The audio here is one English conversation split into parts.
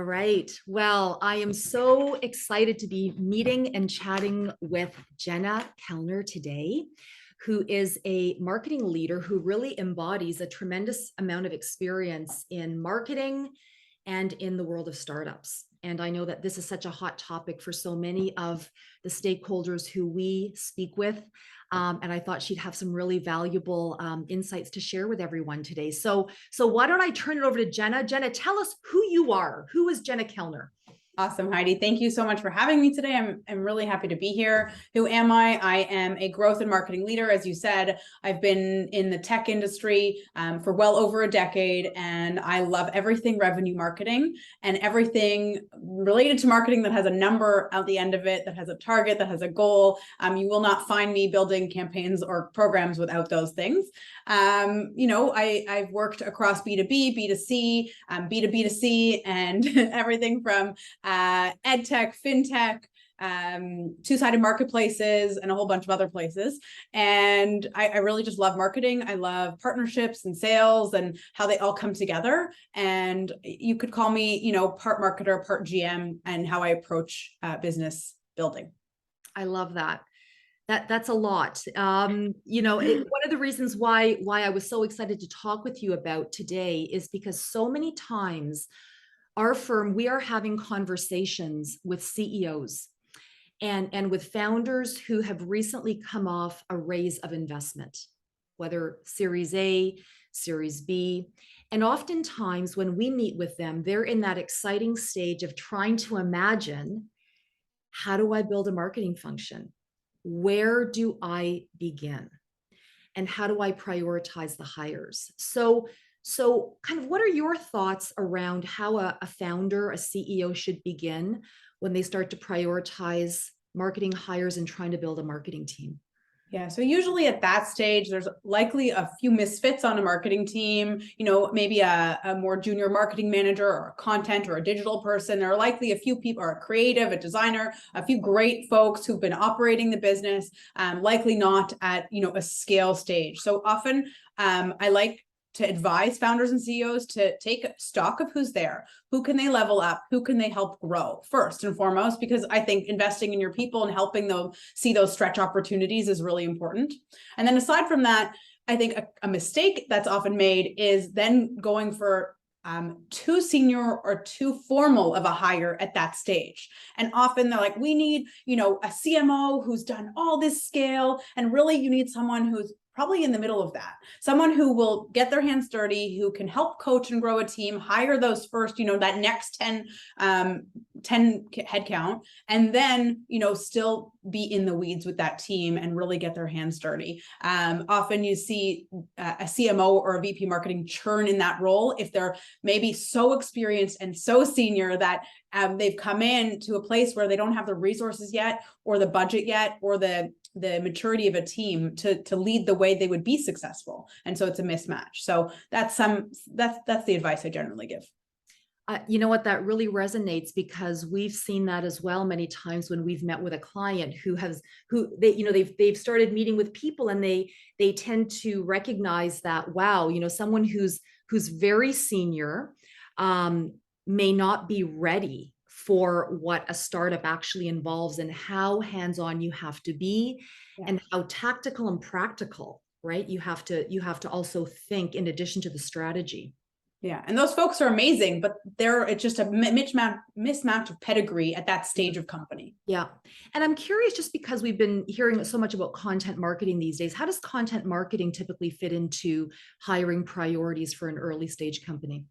right. Well, I am so excited to be meeting and chatting with Jenna Kellner today, who is a marketing leader who really embodies a tremendous amount of experience in marketing and in the world of startups. And I know that this is such a hot topic for so many of the stakeholders who we speak with. And I thought she'd have some really valuable insights to share with everyone today. So why don't I turn it over to Jenna? Jenna, tell us who you are. Who is Jenna Kellner? Awesome, Heidi. Thank you so much for having me today. I'm really happy to be here. Who am I? I am a growth and marketing leader. As you said, I've been in the tech industry for well over a decade, and I love everything revenue marketing and everything related to marketing that has a number at the end of it, that has a target, that has a goal. You will not find me building campaigns or programs without those things. I've worked across B2B, B2C, B2B2C, and everything from ed tech, fintech, two-sided marketplaces, and a whole bunch of other places. And I really just love marketing. I love partnerships and sales and how they all come together. And you could call me, part marketer, part GM, and how I approach business building. I love that. That's a lot. One of the reasons why I was so excited to talk with you about today is because so many times our firm, we are having conversations with CEOs and with founders who have recently come off a raise of investment, whether Series A, Series B. And oftentimes when we meet with them, they're in that exciting stage of trying to imagine, how do I build a marketing function? Where do I begin? And how do I prioritize the hires? So kind of what are your thoughts around how a founder, a CEO should begin when they start to prioritize marketing hires and trying to build a marketing team? Yeah, so usually at that stage, there's likely a few misfits on a marketing team, maybe a more junior marketing manager or a content or a digital person. There are likely a few people, or a creative, a designer, a few great folks who've been operating the business, likely not at, a scale stage. So often I like to advise founders and CEOs to take stock of who's there, who can they level up, who can they help grow first and foremost, because I think investing in your people and helping them see those stretch opportunities is really important. And then aside from that, I think a mistake that's often made is then going for too senior or too formal of a hire at that stage. And often they're like, we need, a CMO who's done all this scale. And really you need someone who's probably in the middle of that. Someone who will get their hands dirty, who can help coach and grow a team, hire those first, that next 10 headcount, and then, still be in the weeds with that team and really get their hands dirty. Often you see a CMO or a VP marketing churn in that role if they're maybe so experienced and so senior that they've come in to a place where they don't have the resources yet, or the budget yet, or the maturity of a team to lead the way they would be successful. And so it's a mismatch. So that's the advice I generally give. You know what, that really resonates, because we've seen that as well many times when we've met with a client they've started meeting with people, and they tend to recognize that, wow, someone who's very senior may not be ready for what a startup actually involves, and how hands-on you have to be, and how tactical and practical, right? You have to also think in addition to the strategy. Yeah, and those folks are amazing, but it's just a mismatch of pedigree at that stage of company. Yeah, and I'm curious, just because we've been hearing so much about content marketing these days, how does content marketing typically fit into hiring priorities for an early stage company?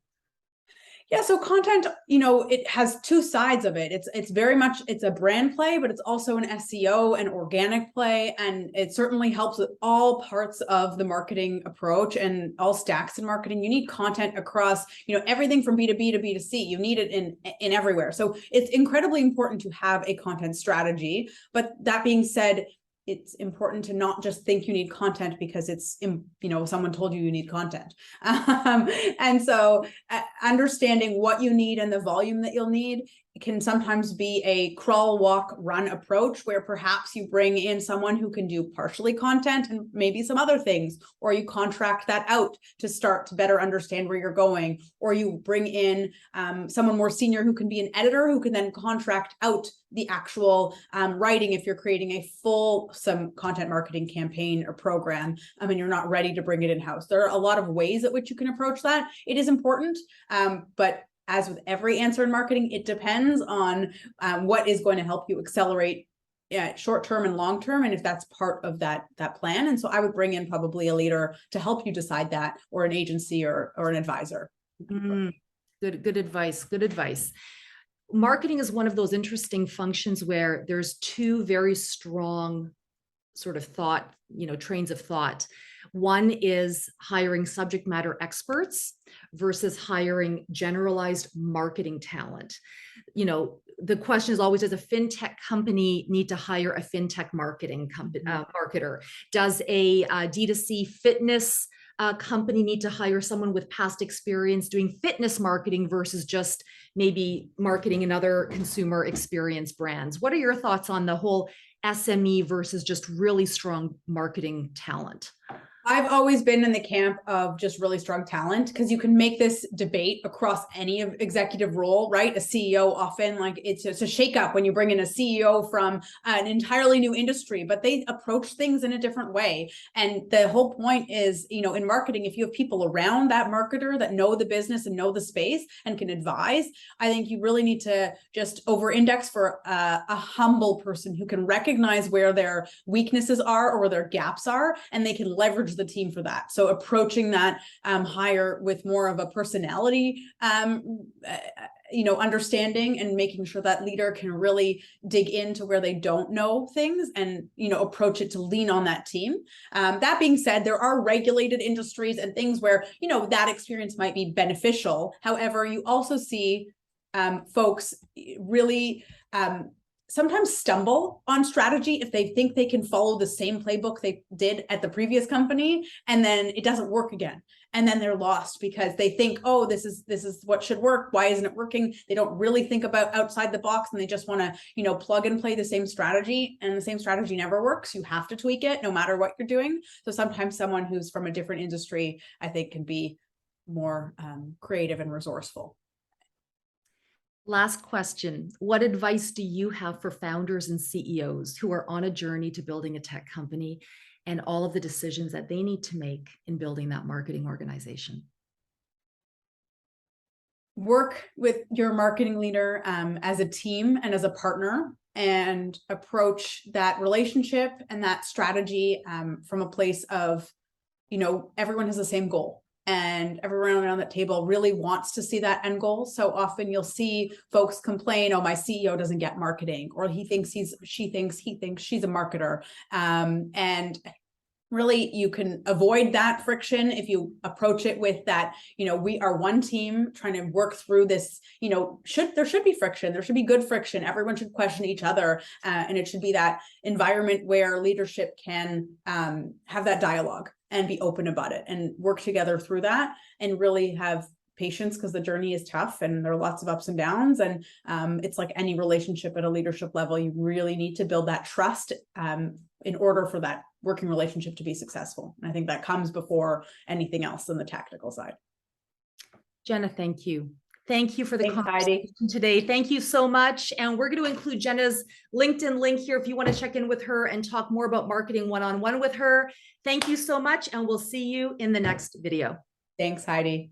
Yeah, so content, it has two sides of it. It's very much, it's a brand play, but it's also an SEO and organic play. And it certainly helps with all parts of the marketing approach and all stacks in marketing. You need content across, everything from B2B to B2C. You need it in everywhere. So it's incredibly important to have a content strategy. But that being said, it's important to not just think you need content because it's, someone told you need content. And so understanding what you need and the volume that you'll need can sometimes be a crawl, walk, run approach, where perhaps you bring in someone who can do partially content and maybe some other things, or you contract that out to start to better understand where you're going, or you bring in someone more senior who can be an editor who can then contract out the actual writing if you're creating a some content marketing campaign or program, and you're not ready to bring it in-house. There are a lot of ways at which you can approach that. It is important, but as with every answer in marketing, it depends on what is going to help you accelerate short-term and long-term, and if that's part of that plan. And so I would bring in probably a leader to help you decide that, or an agency or an advisor. Good advice. Good advice. Marketing is one of those interesting functions where there's two very strong sort of thought, trains of thought. One is hiring subject matter experts versus hiring generalized marketing talent. The question is always, does a fintech company need to hire a fintech marketing company, marketer? Does a D2C fitness company need to hire someone with past experience doing fitness marketing versus just maybe marketing in other consumer experience brands? What are your thoughts on the whole SME versus just really strong marketing talent? I've always been in the camp of just really strong talent, because you can make this debate across any executive role, right? A CEO often, like it's a shakeup when you bring in a CEO from an entirely new industry, but they approach things in a different way. And the whole point is, in marketing, if you have people around that marketer that know the business and know the space and can advise, I think you really need to just over-index for a humble person who can recognize where their weaknesses are or where their gaps are, and they can leverage the team for that. So approaching that hire with more of a personality, understanding, and making sure that leader can really dig into where they don't know things and, approach it to lean on that team. That being said, there are regulated industries and things where, that experience might be beneficial. However, you also see folks really sometimes stumble on strategy if they think they can follow the same playbook they did at the previous company, and then it doesn't work again. And then they're lost because they think, oh, this is what should work. Why isn't it working? They don't really think about outside the box, and they just want to, plug and play the same strategy, and the same strategy never works. You have to tweak it no matter what you're doing. So sometimes someone who's from a different industry, I think, can be more creative and resourceful. Last question. What advice do you have for founders and CEOs who are on a journey to building a tech company and all of the decisions that they need to make in building that marketing organization? Work with your marketing leader as a team and as a partner, and approach that relationship and that strategy from a place of, everyone has the same goal. And everyone around that table really wants to see that end goal. So often you'll see folks complain, oh, my CEO doesn't get marketing, or she thinks she's a marketer. And really, you can avoid that friction if you approach it with that, we are one team trying to work through this, there should be friction. There should be good friction. Everyone should question each other. And it should be that environment where leadership can have that dialogue and be open about it and work together through that, and really have patience, because the journey is tough and there are lots of ups and downs. And it's like any relationship at a leadership level, you really need to build that trust in order for that working relationship to be successful. And I think that comes before anything else on the tactical side. Jenna, thank you. Thank you for the Thanks, conversation Heidi. today. Thank you so much. And we're going to include Jenna's LinkedIn link here if you want to check in with her and talk more about marketing one-on-one with her. Thank you so much, and we'll see you in the next video. Thanks, Heidi.